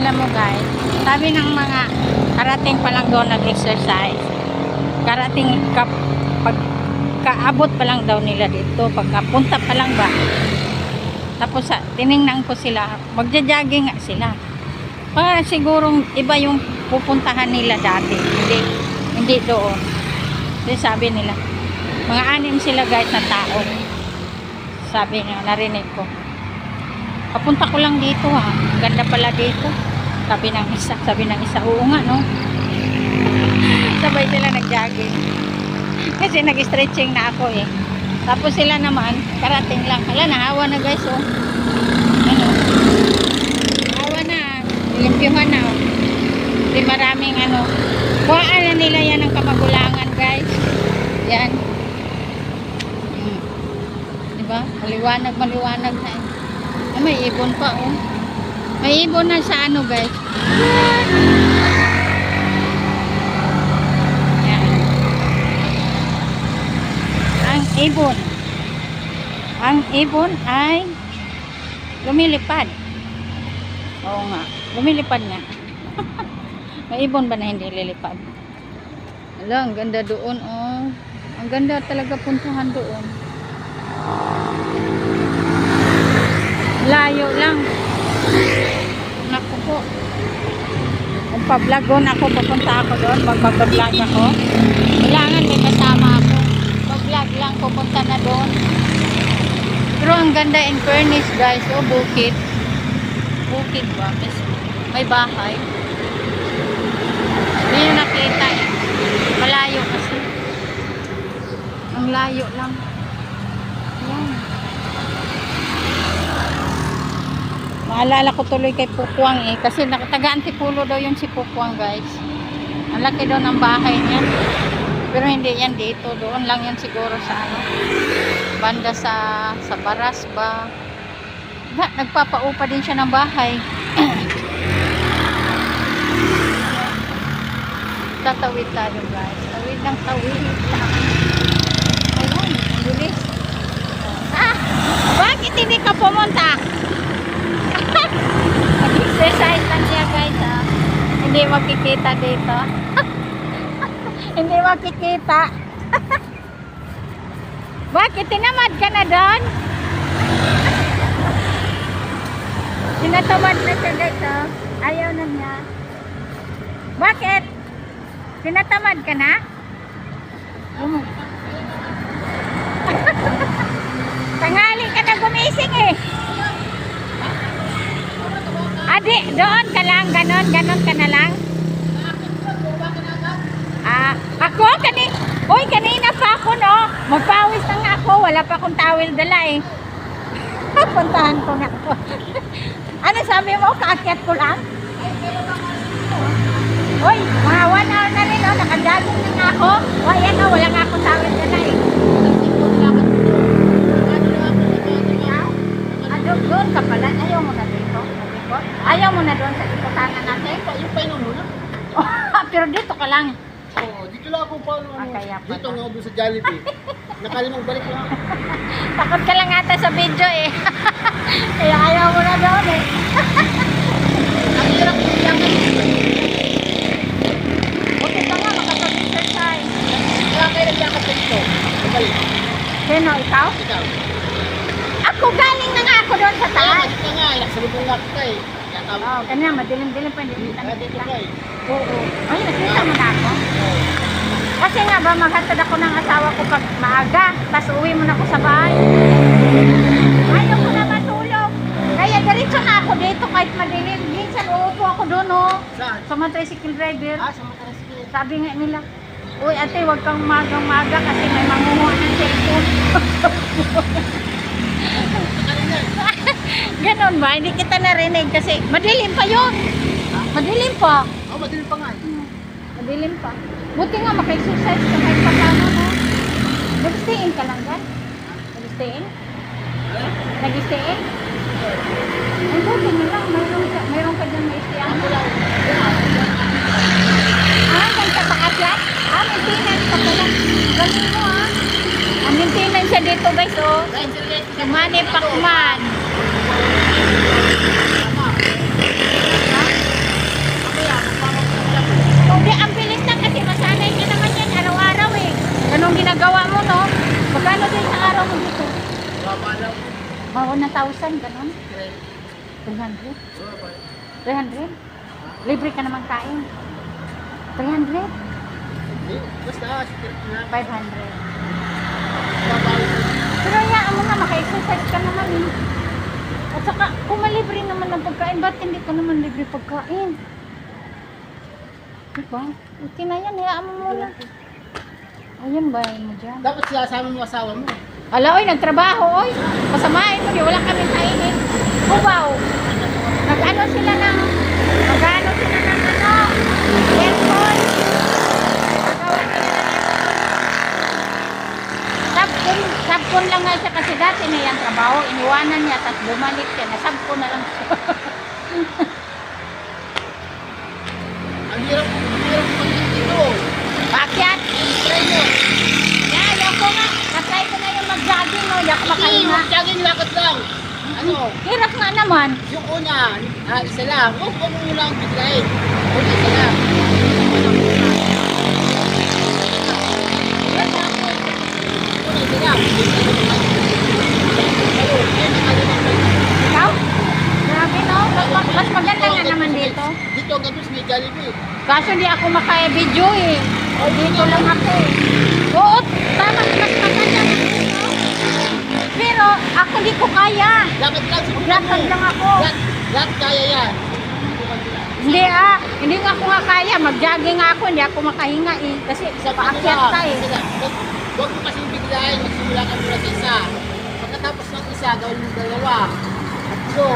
Alam mo guys, sabi ng mga karating pa lang doon nag-exercise. Karating pagkaabot pa lang daw nila dito, pagkapunta pa lang ba. Tapos tiningnan ko sila, magja-jogging nga sila. Para sigurong iba yung pupuntahan nila dati. Hindi doon. Kasi sabi nila, mga 6 sila guys na tao. Sabi niya, narinig ko. Papunta ko lang dito ha. Ganda pala dito. Sabi ng isa, oo nga no. Sabay sila nag-jogging. Kasi nag-stretching na ako eh. Tapos sila naman, karating lang. Hala, nahawa na guys oh. Ano? Nahawa na. Limpyuhan na oh. Hindi maraming ano. Kuhaan na nila yan ng kamagulangan guys. Yan. Diba? Maliwanag na eh. Ah, may ibon pa oh. May ibon na sa ano guys. Yan. Ang ibon ay lumilipad. Oo nga. Lumilipad nga. May ibon ba na hindi lilipad? Hala, ang ganda doon oh. Ang ganda talaga puntuhan doon. Layo lang. Naku po. Kung pa-vlogon ako, pupunta ako doon. Mag-vlog ako. Kailangan may kasama ako. Mag-vlog lang, pupunta na doon. Pero ang ganda in fairness guys. Oh, bukid. Bukid ba? May bahay. Hindi nyo nakita eh. Malayo kasi. Ang layo lang. Ayan. Maalala ko tuloy kay Pukwang eh. Kasi taga-Antipulo daw yun si Pukwang guys. Ang laki daw ng bahay niya. Pero hindi yan dito. Doon lang yan siguro sa ano. Banda sa Baras ba. Nagpapaupa din siya ng bahay. Tatawid tayo guys. Tawid ng tawid. Ayun, ang bilis. Bakit hindi ka pumunta? Nag-exercise lang siya guys ha. Hindi makikita dito. Hindi makikita. Bakit tinamad ka na doon? Tinatamad na siya guys ha. Ayaw na niya. Bakit? Tinatamad ka na? Tanghali ka na gumising eh. Adi, doon ka lang, ganon ka na lang. Ako, kanina pa ako no. Magpawis na nga ako, wala pa akong towel dala eh. Puntahan ko na ako. Ano sabi mo, kaakyat ko lang? Uy, mga 1 hour na rin, oh, nakadagong na nga ako. O, ayan, oh, wala nga akong tawid na na, eh. Doon ka pala, ayaw mo na dito. Ayaw mo na doon sa iputanan natin. Yung painom mo na. Pero dito ka lang. Oo, dito lang ako paano. Kaya pala. Dito nga doon sa Jollibee. Nakalimang balik lang. Takot ka lang ata sa video, eh. Kaya ayaw mo na doon, eh. Ang hirap yung yaman. Buti ka nga, makapag-exercise. Kaya kayo nagyakat dito. Balik. Sino, ikaw? Ikaw. Ako, galing na nga ako doon sa taas. Ito nga, nakasalubong nga kita eh. Kaya tama. Oo, kanina, madilim-dilim pa, hindi kita Kaya dito ka eh. Oo. Ay, nakita mo na ako. Kasi nga ba, maghatid ako ng asawa ko pag maaga, tapos uwi mo na ako sa bahay. Ayaw ko na matulog. Kaya diretso na ako dito kahit madilim. Minsan uupo ako doon, oh. Saan? Sa mga tricycle driver. Sa Matarasque. Sabi nga nila, uy ate, huwag kang magang-maga kasi may mangunguha ng cellphone. Ganon ba? Hindi kita narinig kasi madilim pa yun. Madilim pa. Oo, madilim pa nga eh. Madilim pa. Buti nga maka-exercise ka kahit pasama mo. Nag-stay-in ka lang dyan? Nag-stay-in? Nag-stay-in? Ay, buti na lang. Mayroon ka dyan may stay-in. Hanggang sa taas yan? Maintenance ka pala. Galing mo Ang maintenance siya dito guys, oh. Si Manny Pacman. Ha? 300? 300? Libre ka naman kain. 300? Basta, strict na. 500. Babawi. Pero hayaan mo na, maka-exercise ka naman eh. At saka, kung malibre naman ng pagkain, ba't hindi ko naman libre pagkain? Diba? Okay na yan, hayaan mo muna. Ayun ba mo dyan? Dapat sinasama mo asawa mo. Ala, oy, nagtrabaho, oy. Pasamahin mo, di wala kami kainin. Ubaw. Nag-ano sila ng, aircon. Nagawa sila ng aircon. Sabkon lang nga siya kasi dati na yan trabaho. Iniwanan niya, tapos bumalik siya. Nasabkon na lang siya. Ang hirap mag-dito. Bakit? Try mo. Ayaw ko nga. Katry ko na yung mag-jogging, no. Hindi ako makahinga. Jogging lakad lang. Ano? Hirap nga naman. Yung una, isa lang. Huwag mo lang biglayin. Una, isa lang. Una, isa lang. Ikaw? Grabe, no? Mas maganda nga naman dito. Dito hanggang doon sa may Jollibee. Kaso di ako makaya-video eh. O dito lang ako eh. Oo, tama. Mas maganda nga dito. Pero ako di ko kaya. Lakad lang sa Lakad lang ako. Lahat kaya yan. Hindi ah. Hindi nga ako nga kaya. Mag-jogging nga ako. Hindi ako makahinga eh. Kasi Isa pa paakyat ka eh. Huwag mo kasing biglayin. Magsimula ka muna sa isa. Pagkatapos ng isa, gawin mo dalawa. Tatlo.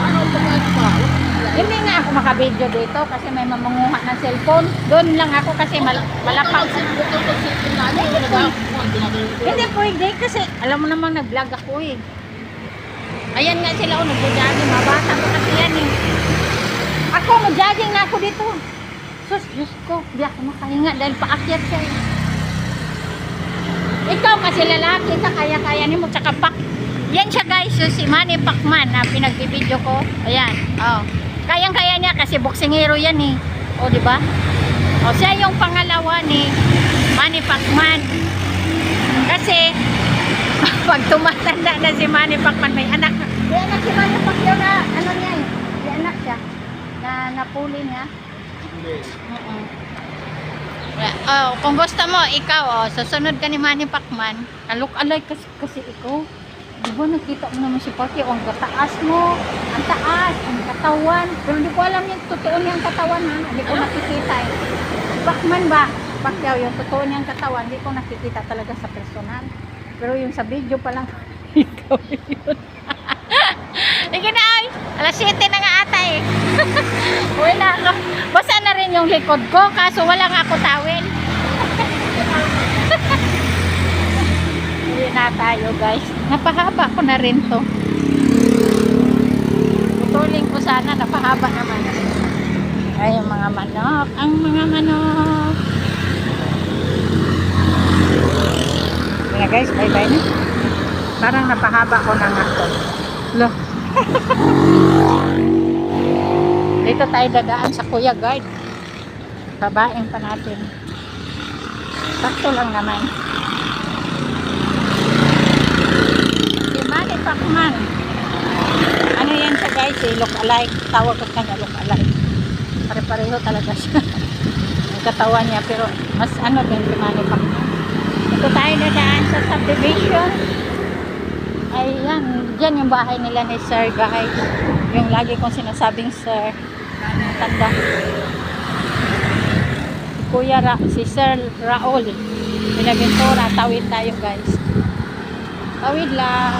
Ano pa? Huwag mo biglayin. Hindi nga ako makabidyo dito kasi may mamanguha ng cellphone. Doon lang ako kasi malapag. Hindi pwede kasi alam mo namang nag-vlog ako eh. Ayan nga sila o nag-jogging. Mabata ko kasi yan eh. Ako mag-jogging na ako dito. Sus, Diyos ko. Di ako makahinga dahil paakyat siya eh. Ikaw kasi lalaki ka kaya-kaya ni mo tsaka pak. Yan siya guys, so, si Manny Pacman na pinagbibideo ko. Ayan. Oh. Kayang-kaya niya kasi boksingero yan eh. O di ba? O siya yung pangalawa ni Manny Pacman. Kasi pag tumatanda na si Manny Pacman may anak. May anak si Manny Pacman na ano niya eh. May anak siya na napuli niya. Oh, kung gusto mo, ikaw, susunod ka ni Manny Pacman. Alok-alay kasi ikaw. Di ba nakita mo naman si Pacquiao, ang taas mo, ang taas, ang katawan. Pero hindi ko alam yung totoo niyang katawan ha. Hindi ko nakikita eh. Pacman ba? Pacquiao, yung totoo niyang katawan, hindi ko nakikita talaga sa personal. Pero yung sa video pa lang, ikaw yun. Sige na ay, alas 7 na nga ata eh. Uwi na ako. Basa na rin yung likod ko, kaso wala nga ako tawel. Uwi na tayo guys. Napahaba ko na rin to. Putulin ko sana, napahaba naman. Ay, yung mga manok. Ang mga manok. Kaya guys, bye-bye na. Parang napahaba ko na nga to. Look. Dito tayo dadaan sa Kuya Guard. Babaeng pa natin. Sakto lang naman. Si Manny Pacman. Ano yan siya guys? Look-alike. Tawag ko kanya look-alike. Pare-pareho talaga siya. Ang katawan niya. Pero mas ano din si Manny Pacman. Dito tayo dadaan sa subdivision. Ayan, dyan yung bahay nila ni Sir guys. Yung lagi kong sinasabing Sir. Tanda. Si Sir Raul. Pinaventura. Tawid tayo guys. Tawid lang.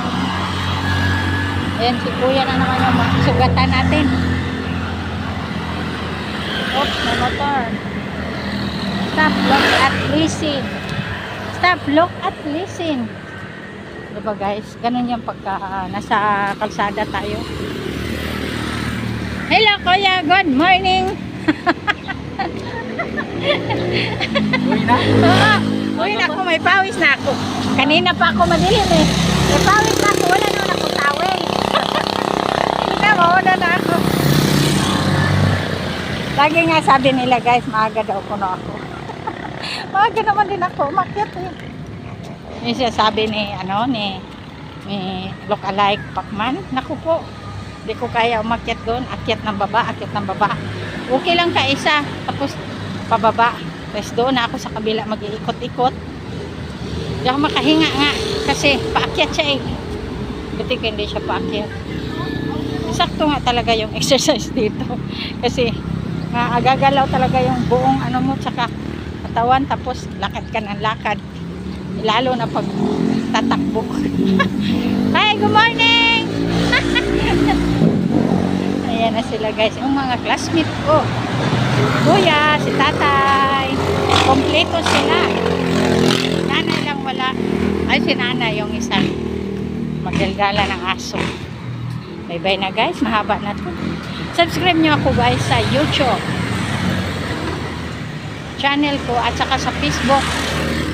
Ayan, si Kuya na naman yung sugatan natin. Oops, may motor. Stop, look at listen. Stop, look at listen. Diba guys, ganun yung pagka nasa kalsada tayo. Hello Kuya, good morning. Uwi na? Uwi na ako, may pawis na ako. Kanina pa ako madilim eh. May pawis na ako, wala naman ako tawel. Hindi na, mauna na ako. Lagi nga sabi nila guys, maaga daw puno ako. Maaga naman din ako, umakyat eh. Yung siya sabi ni look-alike Pacman. Naku po, Hindi ko kaya umakyat doon. Akyat ng baba, akyat ng baba. Okay lang ka isa. Tapos pababa. Tapos doon na ako sa kabila mag-iikot-ikot. Hindi ako makahinga nga. Kasi paakyat siya eh. Buti ka hindi siya paakyat. Sakto nga talaga yung exercise dito. Kasi nga agagalaw talaga yung buong ano mo tsaka katawan. Tapos lakad ka ng lakad. Lalo na pag tatakbo. Hi, good morning! Ayan na sila guys. Yung mga classmate ko. Kuya, si tatay. Kompleto sila. Nanay lang wala. Ay, si nanay yung isa. Magdalgala ng aso. Bye-bye na guys. Mahaba na to. Subscribe nyo ako guys sa YouTube channel ko at saka sa Facebook.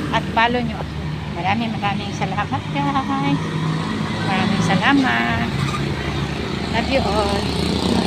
At follow nyo ako. Maraming salamat guys. Maraming salamat. Love you all.